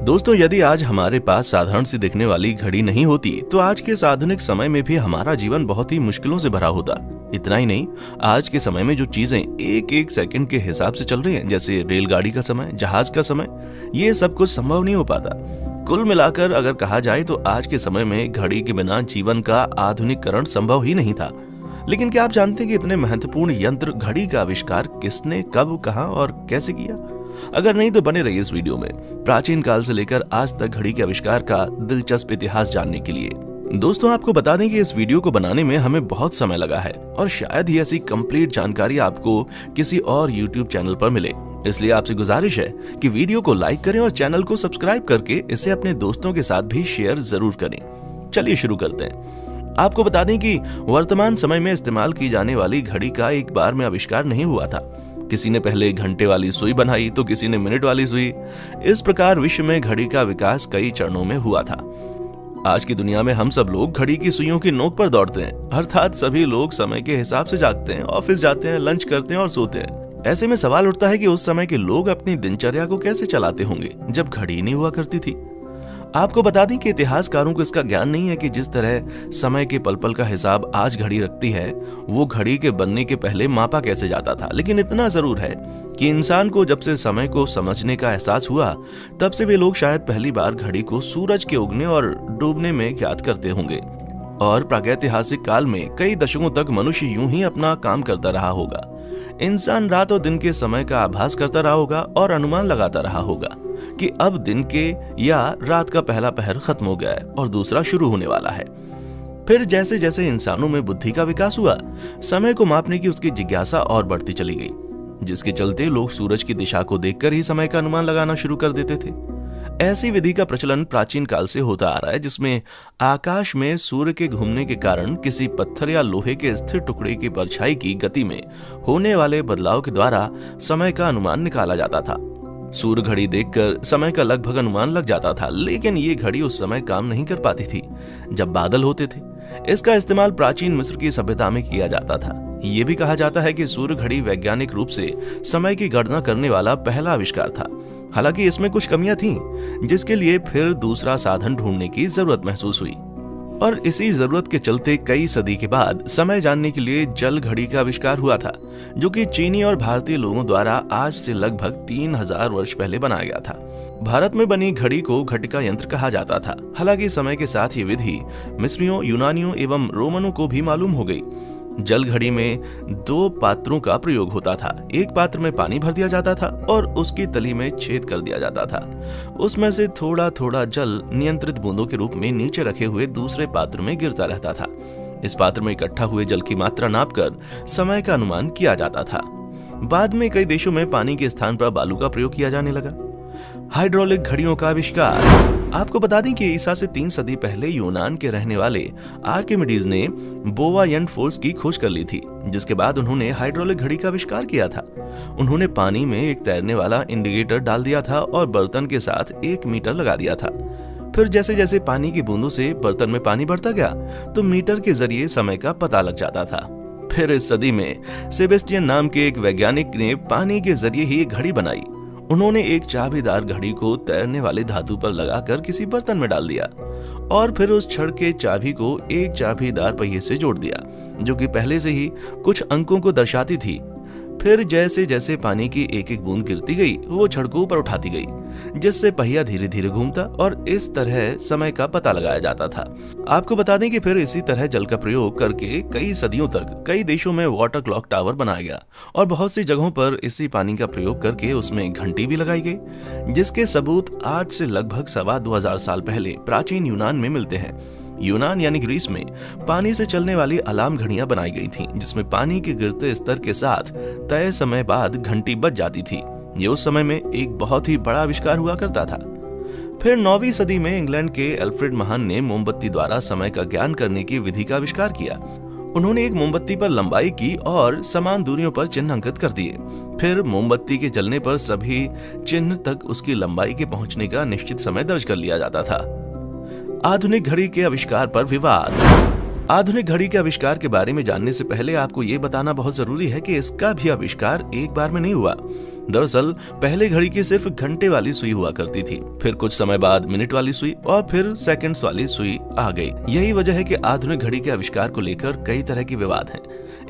दोस्तों, यदि आज हमारे पास साधारण सी दिखने वाली घड़ी नहीं होती तो आज के इस आधुनिक समय में भी हमारा जीवन बहुत ही मुश्किलों से भरा होता। इतना ही नहीं, आज के समय में जो चीजें एक एक सेकंड के हिसाब से चल रही हैं, जैसे रेलगाड़ी का समय, जहाज का समय, ये सब कुछ संभव नहीं हो पाता। कुल मिलाकर अगर कहा जाए तो आज के समय में घड़ी के बिना जीवन का आधुनिकरण संभव ही नहीं था। लेकिन क्या आप जानते हैं कि इतने महत्वपूर्ण यंत्र घड़ी का आविष्कार किसने, कब, कहां और कैसे किया? अगर नहीं तो बने रहिए इस वीडियो में प्राचीन काल से लेकर आज तक घड़ी के आविष्कार का दिलचस्प इतिहास जानने के लिए। दोस्तों, आपको बता दें कि इस वीडियो को बनाने में हमें बहुत समय लगा है और शायद ही ऐसी कंप्लीट जानकारी आपको किसी और YouTube चैनल पर मिले। इसलिए आपसे गुजारिश है कि वीडियो को लाइक करें और चैनल को सब्सक्राइब करके इसे अपने दोस्तों के साथ भी शेयर जरूर करें। चलिए शुरू करते हैं। आपको बता दें कि वर्तमान समय में इस्तेमाल की जाने वाली घड़ी का एक बार में आविष्कार नहीं हुआ था। किसी ने पहले घंटे वाली सुई बनाई तो किसी ने मिनट वाली सुई। इस प्रकार विश्व में घड़ी का विकास कई चरणों में हुआ था। आज की दुनिया में हम सब लोग घड़ी की सुइयों की नोक पर दौड़ते हैं, अर्थात सभी लोग समय के हिसाब से जागते हैं, ऑफिस जाते हैं, लंच करते हैं और सोते हैं। ऐसे में सवाल उठता है कि उस समय के लोग अपनी दिनचर्या को कैसे चलाते होंगे जब घड़ी नहीं हुआ करती थी। आपको बता दें कि इतिहासकारों को इसका ज्ञान नहीं है कि जिस तरह समय के पल पल का हिसाब आज घड़ी रखती है, वो घड़ी के बनने के पहले मापा कैसे जाता था। लेकिन इतना जरूर है कि इंसान को जब से समय को समझने का एहसास हुआ, तब से वे लोग शायद पहली बार घड़ी को सूरज के उगने और डूबने में ज्ञात करते होंगे। और प्रागैतिहासिक काल में कई दशकों तक मनुष्य यूं ही अपना काम करता रहा होगा। इंसान रात और दिन के समय का आभास करता रहा होगा और अनुमान लगाता रहा होगा कि अब दिन के या रात का पहला पहर खत्म हो गया है और दूसरा शुरू होने वाला है। फिर जैसे जैसे इंसानों में बुद्धि का विकास हुआ, समय को मापने की उसकी जिज्ञासा और बढ़ती चली गई, जिसके चलते लोग सूरज की दिशा को देखकर ही समय का अनुमान लगाना शुरू कर देते थे। ऐसी विधि का प्रचलन प्राचीन काल से होता आ रहा है, जिसमें आकाश में सूर्य के घूमने के कारण किसी पत्थर या लोहे के स्थिर टुकड़े की परछाई की गति में होने वाले बदलाव के द्वारा समय का अनुमान निकाला जाता था। सूर्य घड़ी देखकर समय का लगभग अनुमान लग जाता था, लेकिन ये घड़ी उस समय काम नहीं कर पाती थी जब बादल होते थे। इसका इस्तेमाल प्राचीन मिस्र की सभ्यता में किया जाता था। ये भी कहा जाता है कि सूर्य घड़ी वैज्ञानिक रूप से समय की गणना करने वाला पहला आविष्कार था। हालांकि इसमें कुछ कमियां थीं, जिसके लिए फिर दूसरा साधन ढूंढने की जरूरत महसूस हुई। और इसी जरूरत के चलते कई सदी के बाद समय जानने के लिए जल घड़ी का आविष्कार हुआ था, जो कि चीनी और भारतीय लोगों द्वारा आज से लगभग 3000 वर्ष पहले बनाया गया था। भारत में बनी घड़ी को घटिका यंत्र कहा जाता था। हालांकि समय के साथ ये विधि मिस्रियों, यूनानियों एवं रोमनों को भी मालूम हो गई। जल घड़ी में 2 पात्रों का प्रयोग होता था। एक पात्र में पानी भर दिया जाता था और उसकी तली में छेद कर दिया जाता था। उसमें से थोड़ा थोड़ा जल नियंत्रित बूंदों के रूप में नीचे रखे हुए दूसरे पात्र में गिरता रहता था। इस पात्र में इकट्ठा हुए जल की मात्रा नापकर समय का अनुमान किया जाता था। बाद में कई देशों में पानी के स्थान पर बालू का प्रयोग किया जाने लगा। हाइड्रोलिक घड़ियों का आविष्कार। आपको बता दें कि ईसा से 3 सदी पहले यूनान के रहने वाले आर्किमिडीज ने बोवायंट फोर्स की खोज कर ली थी, जिसके बाद उन्होंने हाइड्रोलिक घड़ी का आविष्कार किया था। उन्होंने पानी में एक तैरने वाला इंडिकेटर डाल दिया था और बर्तन के साथ 1 मीटर लगा दिया था। फिर जैसे जैसे पानी की बूंदों से बर्तन में पानी बढ़ता गया तो मीटर के जरिए समय का पता लग जाता था। फिर इस सदी में सेबेस्टियन नाम के एक वैज्ञानिक ने पानी के जरिए ही एक घड़ी बनाई। उन्होंने एक चाबीदार घड़ी को तैरने वाले धातु पर लगाकर किसी बर्तन में डाल दिया और फिर उस छड़ के चाबी को एक चाबीदार पहिए से जोड़ दिया, जो कि पहले से ही कुछ अंकों को दर्शाती थी। फिर जैसे जैसे पानी की एक एक बूंद गिरती गई, वो छड़ को ऊपर उठाती गई, जिससे पहिया धीरे धीरे घूमता और इस तरह समय का पता लगाया जाता था। आपको बता दें कि फिर इसी तरह जल का प्रयोग करके कई सदियों तक कई देशों में वाटर क्लॉक टावर बनाया गया और बहुत सी जगहों पर इसी पानी का प्रयोग करके उसमें घंटी भी लगाई गई, जिसके सबूत आज से लगभग 2500 साल पहले प्राचीन यूनान में मिलते हैं। यूनान यानी ग्रीस में पानी से चलने वाली अलार्म घड़ियां बनाई गई थीं, जिसमें पानी के गिरते स्तर के साथ तय समय बाद घंटी बज जाती थी। ये उस समय में एक बहुत ही बड़ा आविष्कार हुआ करता था। फिर 9वीं सदी में इंग्लैंड के एल्फ्रेड महान ने मोमबत्ती द्वारा समय का ज्ञान करने की विधि का आविष्कार किया। उन्होंने एक मोमबत्ती पर लंबाई की और समान दूरियों पर चिन्ह अंकित कर दिए। फिर मोमबत्ती के जलने पर सभी चिन्ह तक उसकी लंबाई के पहुंचने का निश्चित समय दर्ज कर लिया जाता था। आधुनिक घड़ी के आविष्कार पर विवाद। आधुनिक घड़ी के आविष्कार के बारे में जानने से पहले आपको ये बताना बहुत जरूरी है कि इसका भी आविष्कार एक बार में नहीं हुआ। दरअसल पहले घड़ी की सिर्फ घंटे वाली सुई हुआ करती थी, फिर कुछ समय बाद मिनट वाली सुई और फिर सेकंड्स वाली सुई आ गई। यही वजह है कि आधुनिक घड़ी के आविष्कार को लेकर कई तरह के विवाद हैं।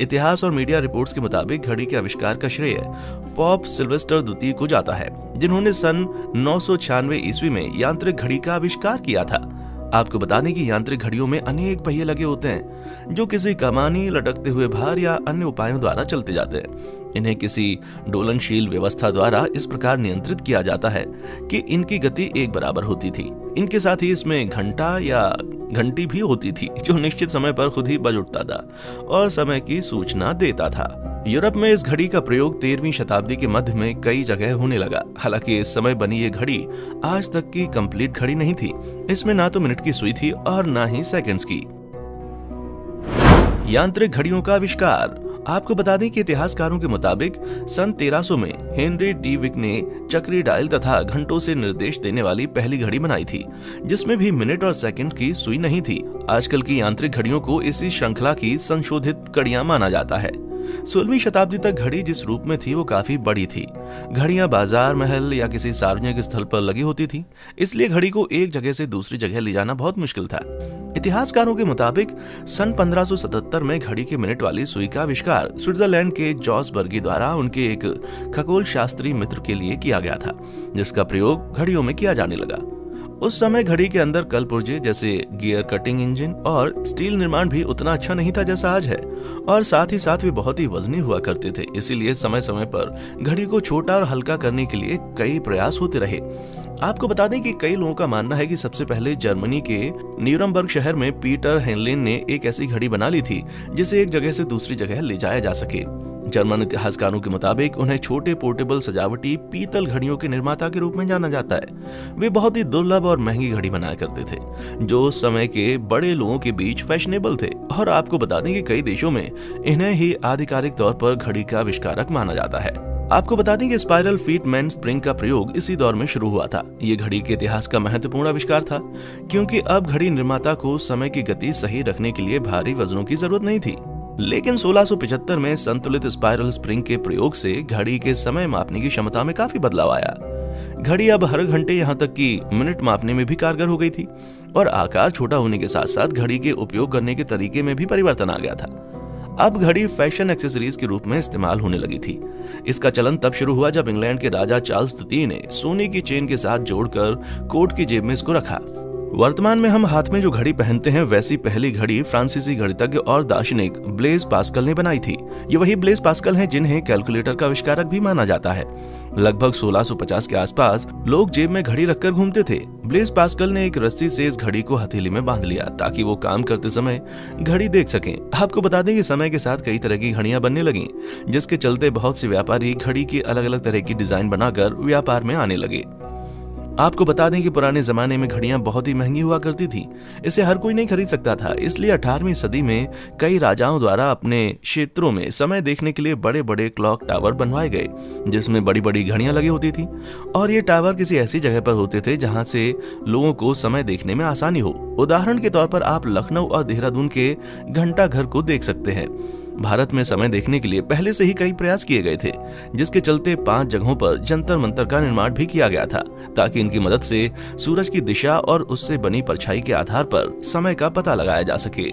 इतिहास और मीडिया रिपोर्ट्स के मुताबिक घड़ी के आविष्कार का श्रेय पोप सिल्वेस्टर द्वितीय को जाता है, जिन्होंने सन 996 ईस्वी में यांत्रिक घड़ी का आविष्कार किया था। आपको बता दें कि यांत्रिक घड़ियों में अनेक पहिए लगे होते हैं जो किसी कमानी, लटकते हुए भार या अन्य उपायों द्वारा चलते जाते हैं। इन्हें किसी डोलनशील व्यवस्था द्वारा इस प्रकार नियंत्रित किया जाता है कि इनकी गति एक बराबर होती थी। इनके साथ ही इसमें घंटा या घंटी भी होती थी जो निश्चित समय पर खुद ही बज उठता था और समय की सूचना देता था। यूरोप में इस घड़ी का प्रयोग 13वीं शताब्दी के मध्य में कई जगह होने लगा। हालांकि इस समय बनी ये घड़ी आज तक की कंप्लीट घड़ी नहीं थी। इसमें ना तो मिनट की सुई थी और ना ही सेकंड्स की। यांत्रिक घड़ियों का आविष्कार। आपको बता दें कि इतिहासकारों के मुताबिक सन 1300 में हेनरी डी विक ने चक्री डायल तथा घंटों से निर्देश देने वाली पहली घड़ी बनाई थी, जिसमें भी मिनट और सेकंड की सुई नहीं थी। आजकल की यांत्रिक घड़ियों को इसी श्रृंखला की संशोधित कड़ियां माना जाता है। 16वीं शताब्दी तक घड़ी जिस रूप में थी वो काफी बड़ी थी। घड़ियां बाजार, महल या किसी सार्वजनिक स्थल पर लगी होती थी, इसलिए घड़ी को एक जगह से दूसरी जगह ले जाना बहुत मुश्किल था। इतिहासकारों के मुताबिक सन 1577 में घड़ी के मिनट वाली सुई का आविष्कार स्विट्जरलैंड के जॉस बर्गी द्वारा उनके एक खगोल शास्त्री मित्र के लिए किया गया था, जिसका प्रयोग घड़ियों में किया जाने लगा। उस समय घड़ी के अंदर कल पुर्जे जैसे गियर कटिंग इंजन और स्टील निर्माण भी उतना अच्छा नहीं था जैसा आज है, और साथ ही साथ वे बहुत ही वजनी हुआ करते थे। इसीलिए समय समय पर घड़ी को छोटा और हल्का करने के लिए कई प्रयास होते रहे। आपको बता दें कि कई लोगों का मानना है कि सबसे पहले जर्मनी के न्यूरमबर्ग शहर में पीटर हेनलिन ने एक ऐसी घड़ी बना ली थी जिसे एक जगह से दूसरी जगह ले जाया जा सके। जर्मन इतिहासकारों के मुताबिक उन्हें छोटे पोर्टेबल सजावटी पीतल घड़ियों के निर्माता के रूप में जाना जाता है। वे बहुत ही दुर्लभ और महंगी घड़ी बनाया करते थे जो उस समय के बड़े लोगों के बीच फैशनेबल थे, और आपको बता दें कि कई देशों में इन्हें ही आधिकारिक तौर पर घड़ी का आविष्कारक माना जाता है। आपको बता दें कि स्पाइरल फीट मैन स्प्रिंग का प्रयोग इसी दौर में शुरू हुआ था। ये घड़ी के इतिहास का महत्वपूर्ण आविष्कार था, क्योंकि अब घड़ी निर्माता को समय की गति सही रखने के लिए भारी वजनों की जरूरत नहीं थी। लेकिन 1675 में संतुलित स्पाइरल स्प्रिंग के प्रयोग से घड़ी के समय मापने की क्षमता में काफी बदलाव आया। घड़ी अब हर घंटे यहाँ तक कि मिनट मापने में भी कारगर हो गई थी, और आकार छोटा होने के साथ साथ घड़ी के उपयोग करने के तरीके में भी परिवर्तन आ गया था। अब घड़ी फैशन एक्सेसरीज के रूप में इस्तेमाल होने लगी थी। इसका चलन तब शुरू हुआ जब इंग्लैंड के राजा चार्ल्स द्वितीय ने सोने की चेन के साथ जोड़कर कोट की जेब में इसको रखा। वर्तमान में हम हाथ में जो घड़ी पहनते हैं वैसी पहली घड़ी फ्रांसीसी गणितज्ञ और दार्शनिक ब्लेज पास्कल ने बनाई थी। ये वही ब्लेज पास्कल हैं जिन्हें कैलकुलेटर का आविष्कारक भी माना जाता है। लगभग 1650 के आसपास लोग जेब में घड़ी रखकर घूमते थे। ब्लेज पास्कल ने एक रस्सी से इस घड़ी को हथेली में बांध लिया ताकि वो काम करते समय घड़ी देख सकें। आपको बता दें कि समय के साथ कई तरह की घड़ियां बनने लगी, जिसके चलते बहुत से व्यापारी घड़ी की अलग अलग तरह की डिजाइन बनाकर व्यापार में आने लगे। आपको बता दें कि पुराने जमाने में घड़ियां बहुत ही महंगी हुआ करती थी। इसे हर कोई नहीं खरीद सकता था, इसलिए 18वीं सदी में कई राजाओं द्वारा अपने क्षेत्रों में समय देखने के लिए बड़े बड़े क्लॉक टावर बनवाए गए, जिसमें बड़ी बड़ी घड़ियां लगी होती थी, और ये टावर किसी ऐसी जगह पर होते थे जहां से लोगों को समय देखने में आसानी हो। उदाहरण के तौर पर आप लखनऊ और देहरादून के घंटा घर को देख सकते हैं। भारत में समय देखने के लिए पहले से ही कई प्रयास किए गए थे, जिसके चलते 5 जगहों पर जंतर मंतर का निर्माण भी किया गया था, ताकि इनकी मदद से सूरज की दिशा और उससे बनी परछाई के आधार पर समय का पता लगाया जा सके।